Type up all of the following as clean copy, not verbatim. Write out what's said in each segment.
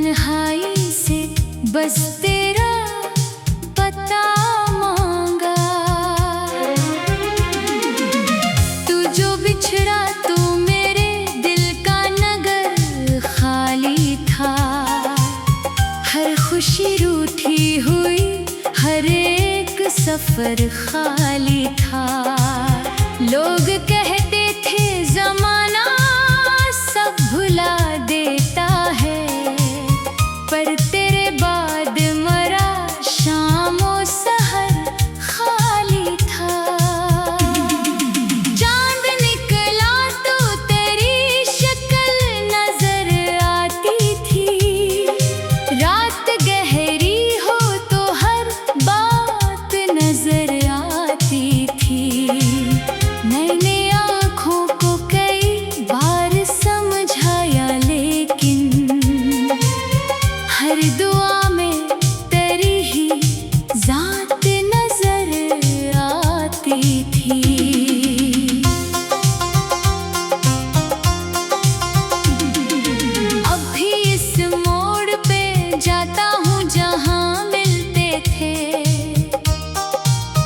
तन्हाई से बस तेरा पता मांगा। तू जो बिछड़ा तो मेरे दिल का नगर खाली था। हर खुशी रूठी हुई, हर एक सफर खाली था। लोग कहते थे जमाना सब भुला देता है, पर तेरे बाद मरा शामो सहर खाली था। चांद निकला तो तेरी शक्ल नजर आती थी। रात गहरी हो तो हर बात नजर आती थी। मैंने आँखों को कई बार समझाया, लेकिन हर दुआ में तेरी ही ज़ात नजर आती थी। अब भी इस मोड़ पे जाता हूँ जहाँ मिलते थे।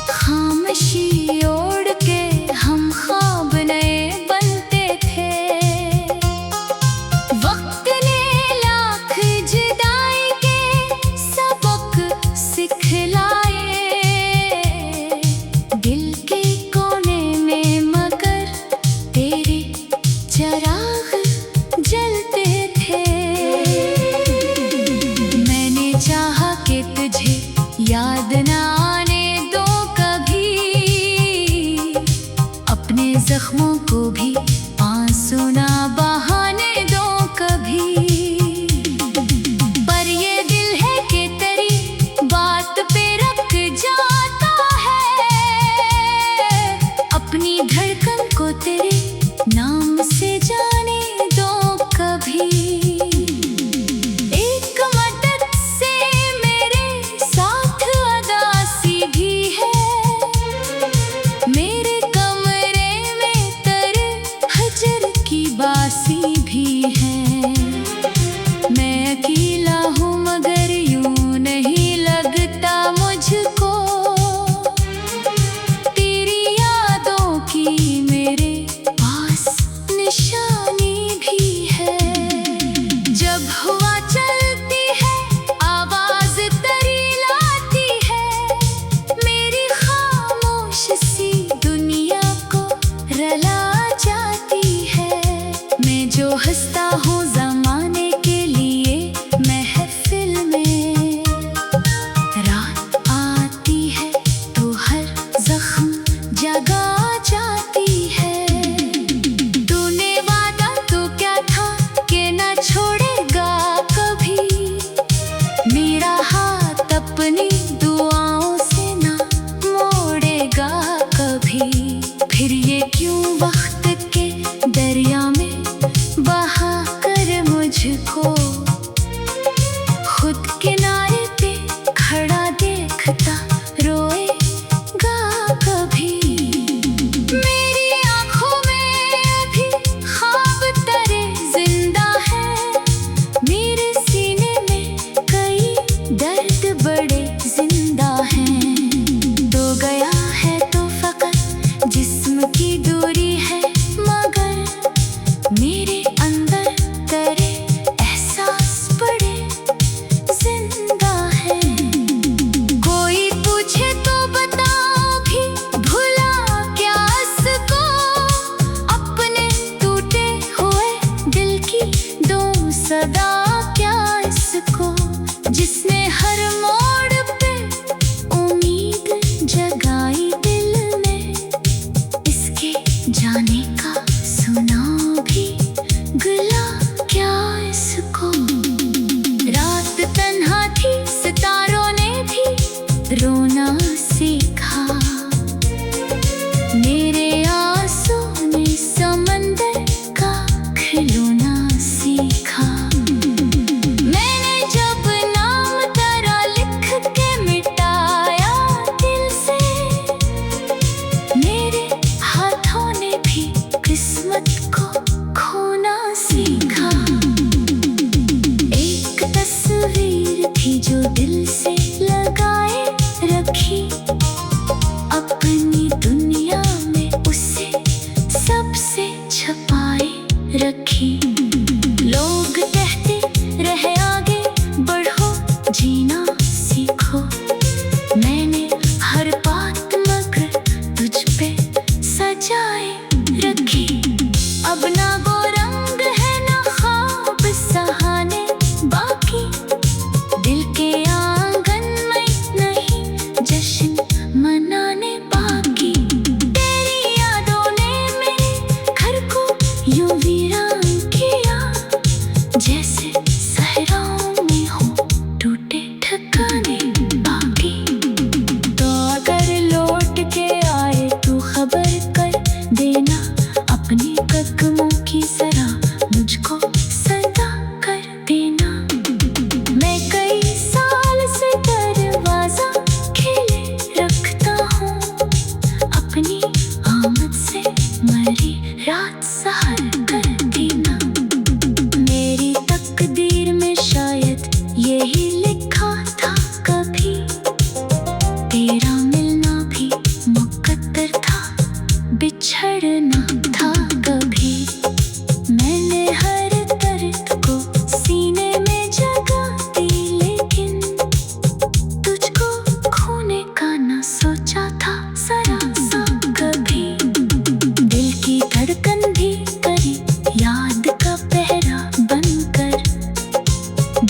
खामोशी ओढ़ के हम ख्वाब नए बनते थे। वक्त ने लाख जुदाई के सबक सिखलाए। दिल के कोने में मगर तेरे चराग जलते थे। मैंने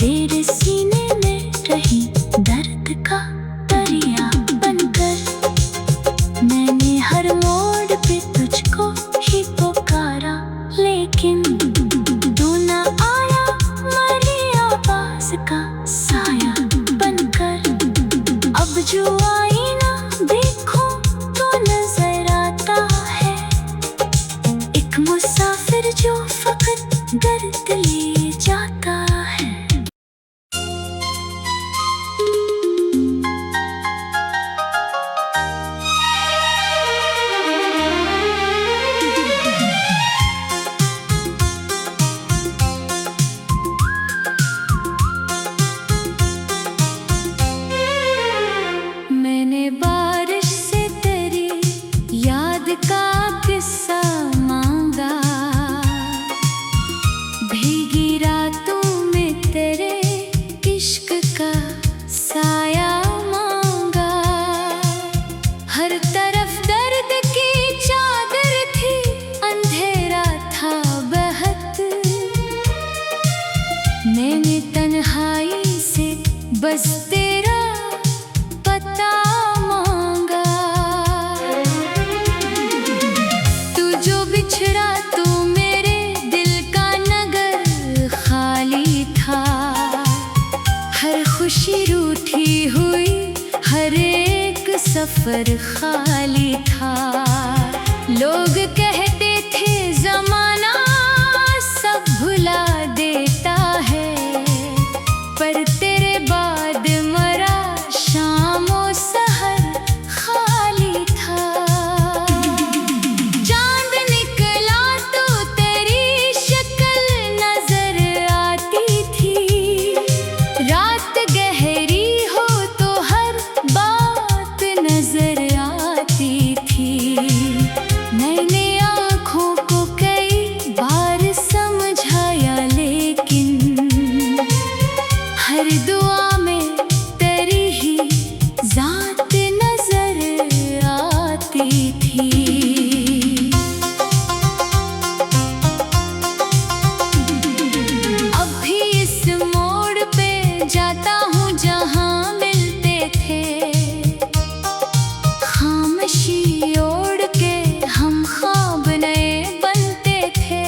देर सीने में रही दर्द का दरिया बनकर। मैंने हर मोड़ पे तुझको ही पुकारा, लेकिन तू न आया, मरी आवाज का साया बनकर। अब जो आईना देखो तो नजर आता है, एक मुसाफिर जो फकत दर्द ले जाता है। मैंने बारिश से तेरी याद का किस्सा मांगा, भीगी रातों में तेरे इश्क का साया मांगा। हर तरफ दर्द की चादर थी, अंधेरा था बहुत। मैंने तन्हाई से बस तेरा पता मांगा। तू जो बिछड़ा तो मेरे दिल का नगर खाली था। हर खुशी रूठी हुई, हर एक सफर खाली था। लोग कहते थे जमाना सब भुला देता है, पर तेरे बाद मरा शामो सहर खाली था। चांद निकला तो तेरी शक्ल नजर आती थी, रात गहरी हो तो हर बात नजर आती थी। मैंने आँखों को कई बार समझाया, लेकिन हर दुआ में तेरी ही जात नजर आती थी। अब भी इस मोड़ पे जाता हूँ जहाँ मिलते थे, खामोशी ओढ़ के हम ख्वाब नए बनते थे।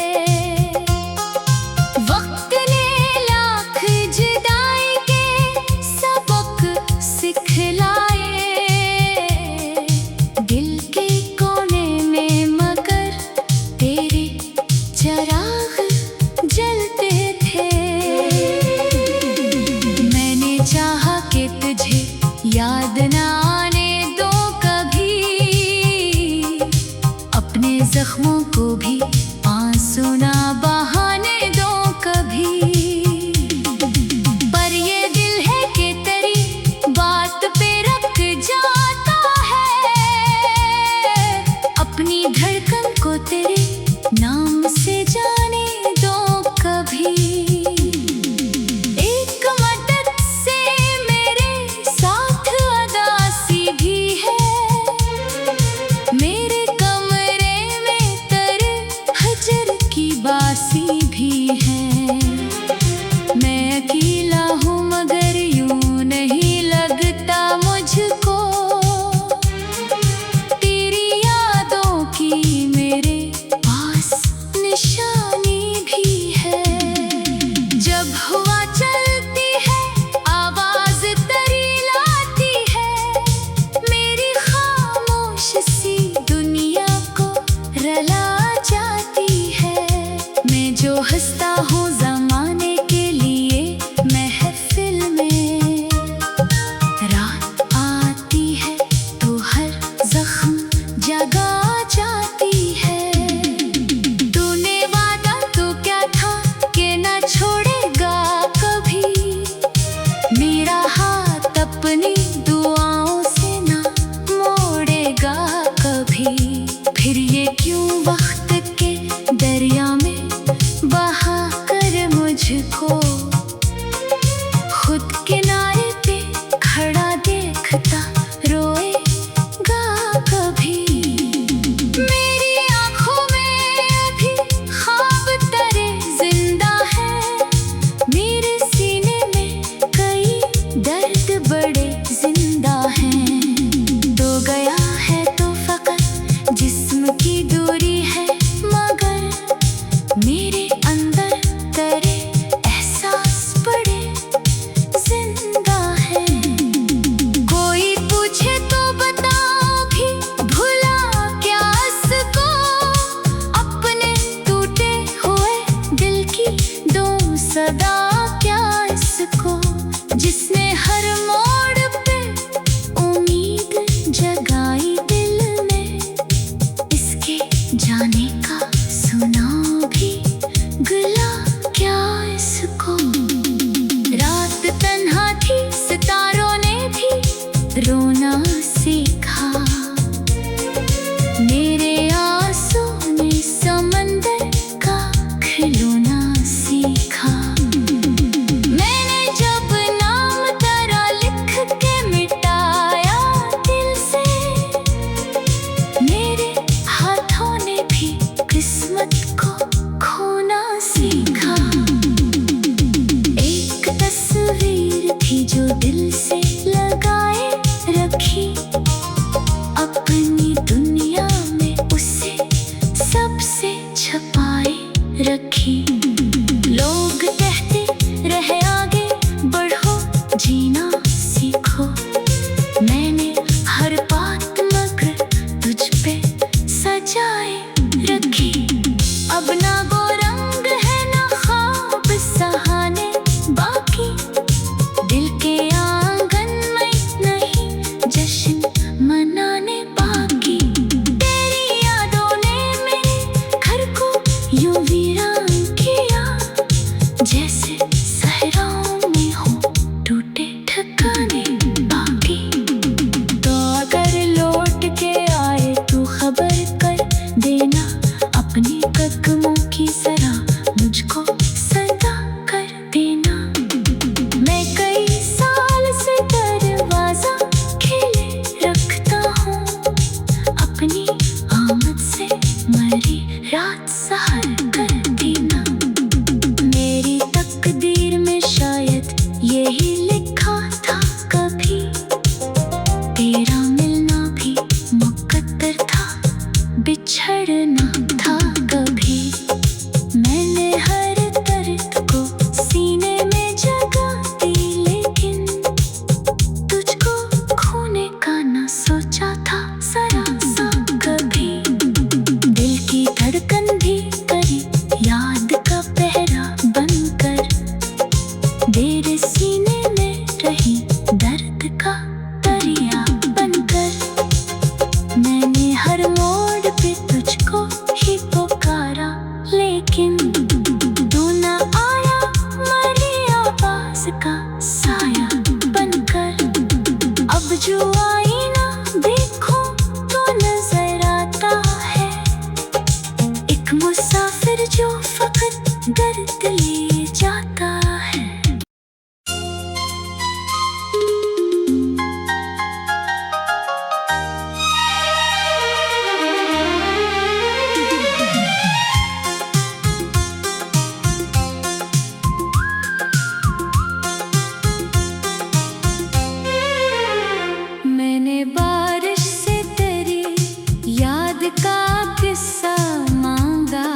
वक्त ने लाख जुदाई के सबक सिखलाए, दिल के कोने में मगर तेरे चिराग जलते थे। मैंने ही लिखा था कभी, तेरा मिलना भी मुकद्दर था, बिछड़ना था कभी। मैंने हर दर्द को सीने में जगा दी, लेकिन तुझको खोने का ना सोचा था जरा सा कभी। दिल की धड़कन भी करी याद का पहरा बनकर, तेरे सीने में रही दर्द का दरिया बनकर। मैंने हर मोड़ पे तुझको ही पुकारा, लेकिन तू न आया, मरी आवाज का साया बनकर। अब जो आईना देखूं तो नजर आता है एक मुसाफिर जो फकत दर्द ले जाता है। मैंने बारिश से तेरी याद का किस्सा मांगा,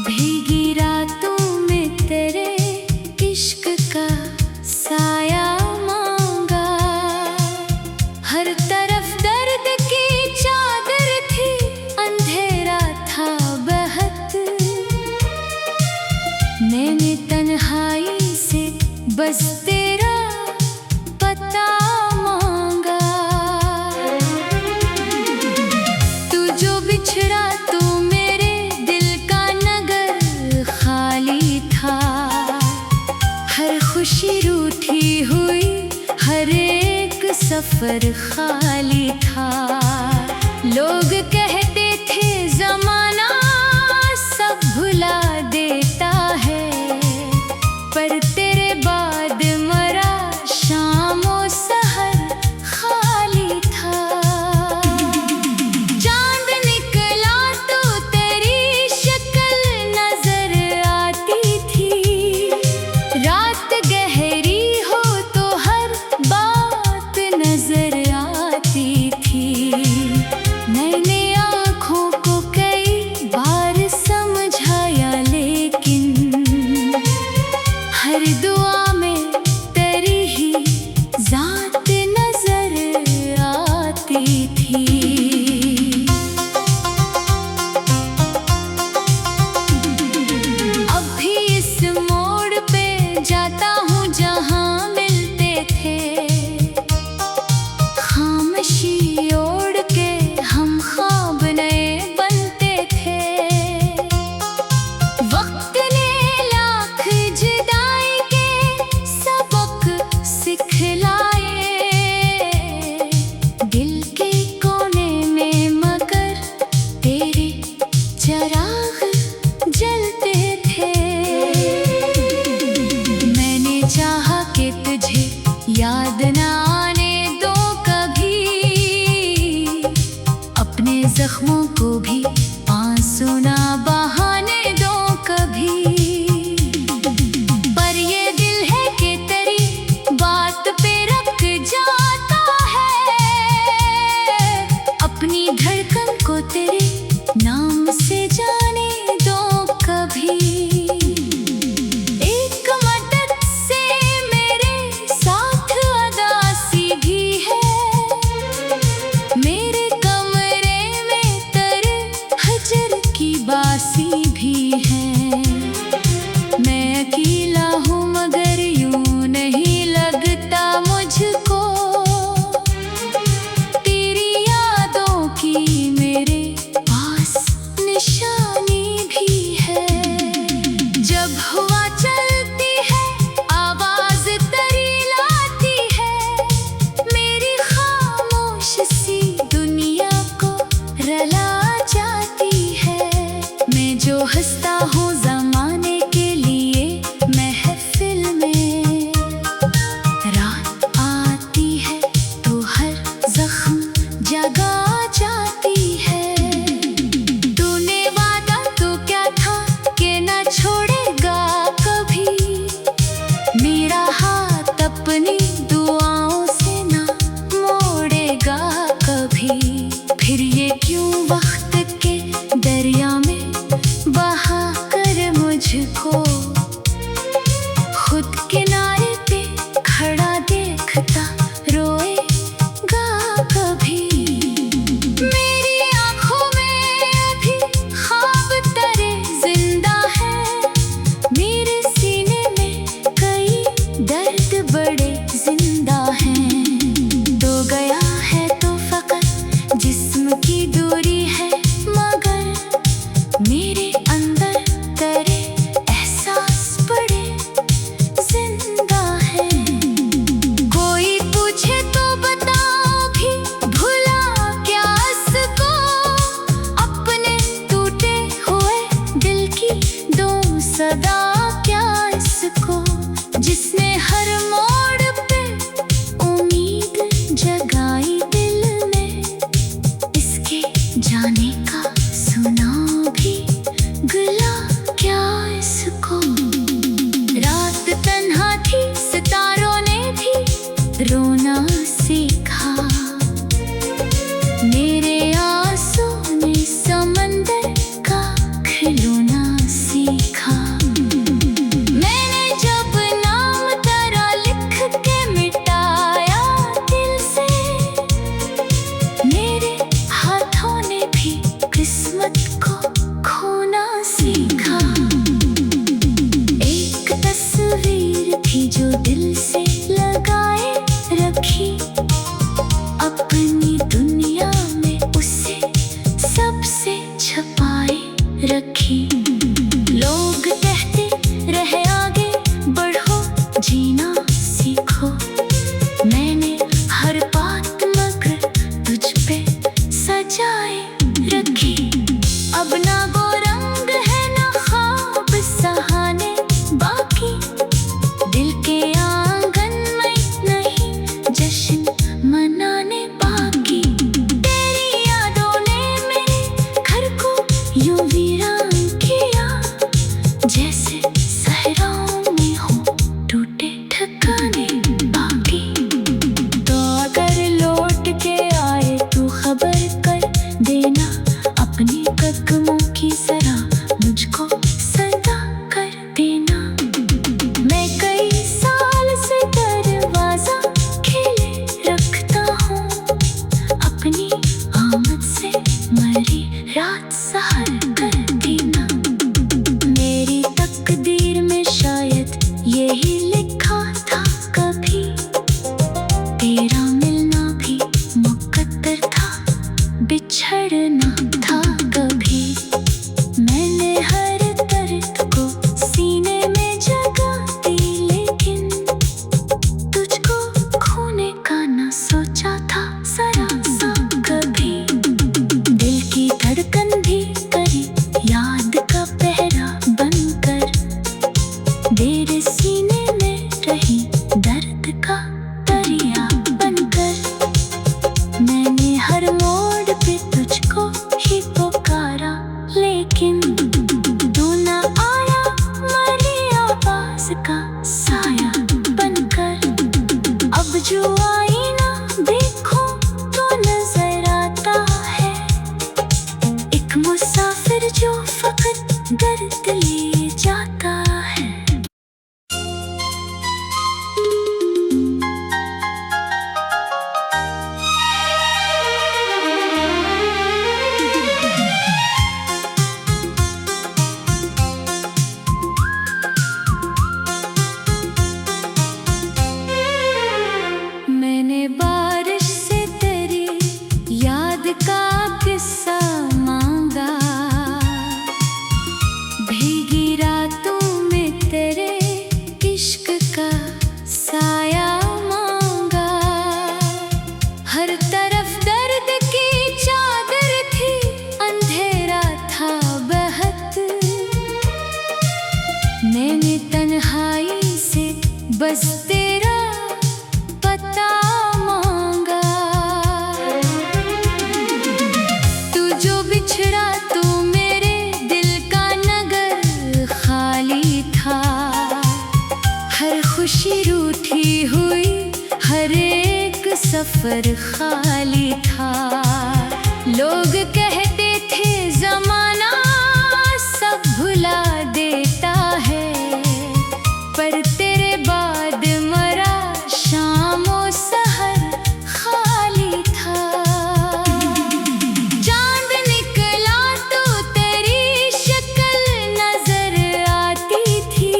भीगी रातों में तेरे इश्क का साया मांगा। हर तरफ दर्द की चादर थी, अंधेरा था बहुत। मैंने तन्हाई से बस तेरा पता मांगा। तू जो बिछड़ा तो मेरे दिल का नगर खाली था। हर खुशी रूठी हुई, हर एक सफर खाली था। लोग कहते थे जमाना सब भुला देता है, पर तेरे बाद मरा शामो सहर खाली था। चांद निकला तो तेरी शक्ल नजर आती थी, रात गहरी हो तो हर बात नजर आती थी। मैंने आँखों को कई बार समझाया, लेकिन हर दुआ में तेरी ही जात नजर आती थी। अब भी इस मोड़ पे जाता हूँ जहाँ मिलते थे, खामोशी ओढ़ के हम ख्वाब नए बनते थे। वक्त ने लाख जुदाई के सबक सिखलाए, दिल के कोने में मगर तेरे चिराग जलते थे। मैंने चाहा अपनी दुआओं से ना मोड़ेगा कभी। फिर ये क्यों वक्त के दरिया में बहा कर मुझको खुद किनारे पे खड़ा देखता रोएगा कभी। मेरी आंखों में अभी ख्वाब तरे जिंदा है, मेरे सीने में कई दर्द बड़े जिंदा हैं। तो गया है तो फकत जिस्म की दूरी है, मगर मेरे अंदर तरे एहसास बड़े जिंदा है। कोई पूछे तो बताओ भी भुला क्या इसको, अपने टूटे हुए दिल की दो सदा क्या इसको, जिसने हर मोड़ पे उम्मीद जगाई दिल में, इसके जाने का सुना भी गिला क्या इसको। रात तन्हा थी, सितारों ने भी रोना सीखा, मेरे आंसू ने समंदर का खिलौना सीखा। मैंने जब नाम तेरा लिख के मिटाया दिल से, मेरे हाथों ने भी किस्मत को खोना सीखा। एक तस्वीर थी जो दिल से लगाए रखी, अपनी दुनिया में उसे सबसे छुपाए रखी। लोग कहते रहे आगे बढ़ो जीना सीखो, मैंने हर बात मगर तुझ पे सजाए रखी। अब ना वो रंग है ना ख्वाब सहाने बाकी, दिल के आंगन में नहीं जश्न मनाने बाकी। तेरी यादों ने मेरे घर को यूं वीरान किया, जैसे सहराओं में हो टूटे ठिकाने बाकी। तो अगर लौट के आए तू खबर कर देना, अपनी कदमों की जरा मुझको सदा कर देना। मैं कई साल से दरवाजा खेले रखता हूँ, अपनी आमद से मरी रात सहर कर देना। मेरी तकदीर में शायद यही लिखा था कभी, तेरा मिलना भी मुकद्दर था, बिछड़ना था कभी। मैंने हर दर्द को सीने में जगा दी, लेकिन तुझको खोने का ना सोचा था जरा सा कभी। दिल की धड़कन भी करी याद का पहरा बनकर, तेरे सीने में रही दर्द का दरिया बनकर। मैंने हर मोड़ पे तुझको ही पुकारा, लेकिन तू ना आया, मरी आवाज का साया बनकर। अब जो आईना देखो तो नजर आता है, एक मुसाफिर जो फकत दर्द ले जाता है। मैंने बारिश से तेरी याद का किस्सा मांगा, भीगी रातों में तेरे इश्क का साया मांगा। हर तरफ दर्द की चादर थी, अंधेरा था बहत, मैंने तन्हाई से बस तेरा पता मांगा। तू जो बिछड़ा तो मेरे दिल का नगर खाली था, हर खुशी खामोशी रूठी हुई, हर एक सफर खाली था। लोग कहते थे जमाना सब भुला देता है, पर तेरे बाद मरा शामों सहर खाली था। चांद निकला तो तेरी शक्ल नजर आती थी,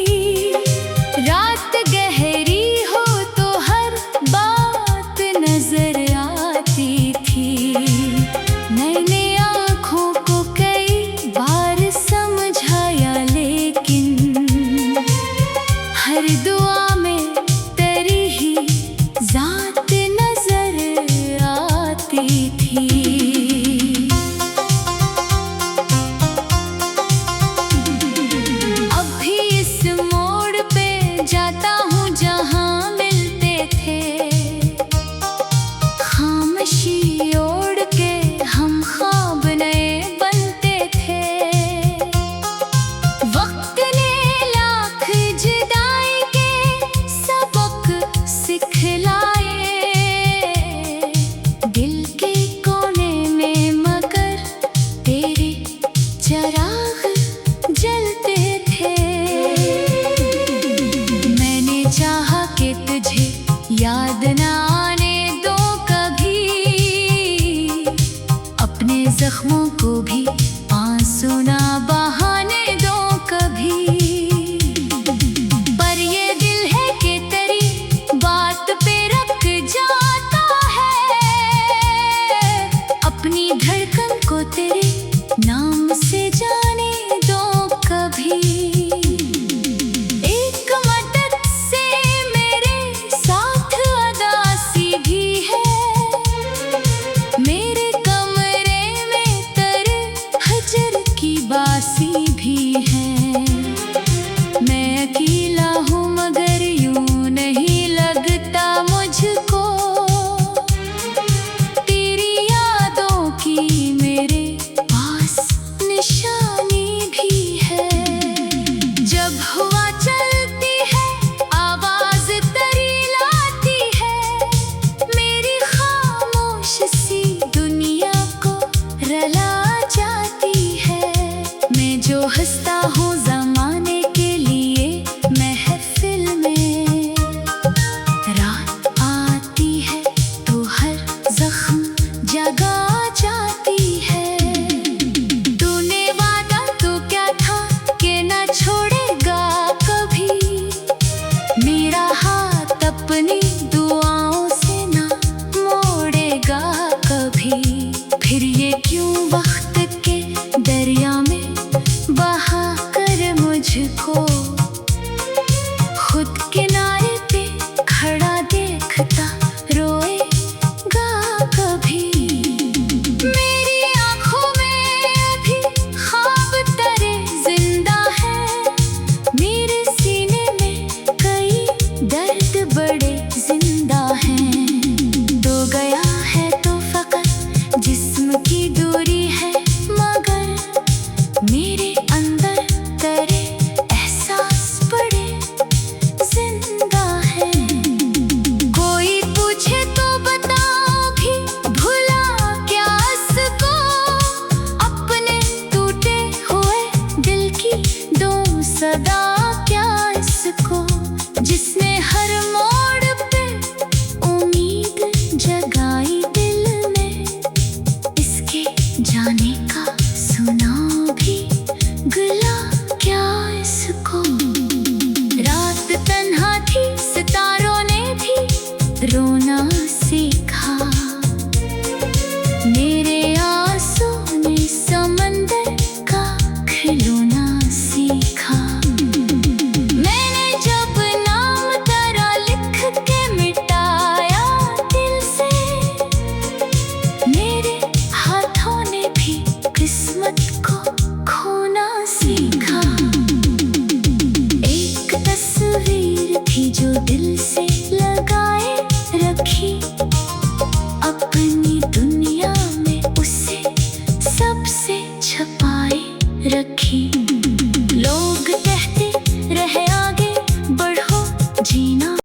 रात गहरी हो तो हर बात नजर आती थी। मैंने आँखों को कई बार समझाया, लेकिन हर दुआ में तेरी ही जात नजर आती थी। अब भी इस मोड़ पे जाता हूँ जहाँ मिलते थे, खामोशी ओढ़ के हम ख्वाब नए बनते थे। वक्त ने लाख जुदाई के सबक सिखलाए, दिल के कोने में मगर तेरे चिराग जलते थे। मैंने चाहा कि तुझे याद ना आने दो कभी, अपने जख्मों को भी आंसू ना बहाने दो कभी। पर ये दिल है कि तेरी बात पे रख जाता है, अपनी धड़कन को तेरे नाम से जाने दो कभी। एक मदद से मेरे साथ अदासी भी है, मेरे कमरे में तर हजर की बासी भी है। मैं अकेला हूँ मगर यूं नहीं लगता मुझको, तेरी यादों की मेरे पास निशानी भी है। जब हवा चलती है आवाज तरी लाती है, मेरी खामोश सी दुनिया को रला जाती है। मैं जो हंसता हूँ जमाने के लिए महफिल में, रात आती है तो हर जख्म जगा जाती है। तूने वादा तो क्या था कि ना छोड़ेगा कभी, मेरा हाथ अपनी दुआओं से ना मोड़ेगा कभी। फिर ये क्यों वक्त के दरिया में बहा कर मुझको खुद किनारे पे खड़ा देखता रोएगा कभी। मेरी आँखों में अभी ख्वाब तेरे जिंदा है, मेरे सीने में कई दर्द बड़े जिंदा हैं। तो गया है तो फकत जिस्म की दूरी है, मगर मेरे अंदर तेरे एहसास बड़े जिंदा हैं। कोई पूछे तो बताओ भी भुला क्या इसको, अपने टूटे हुए दिल की दो सदा क्या इसको, जिसने हर मोड़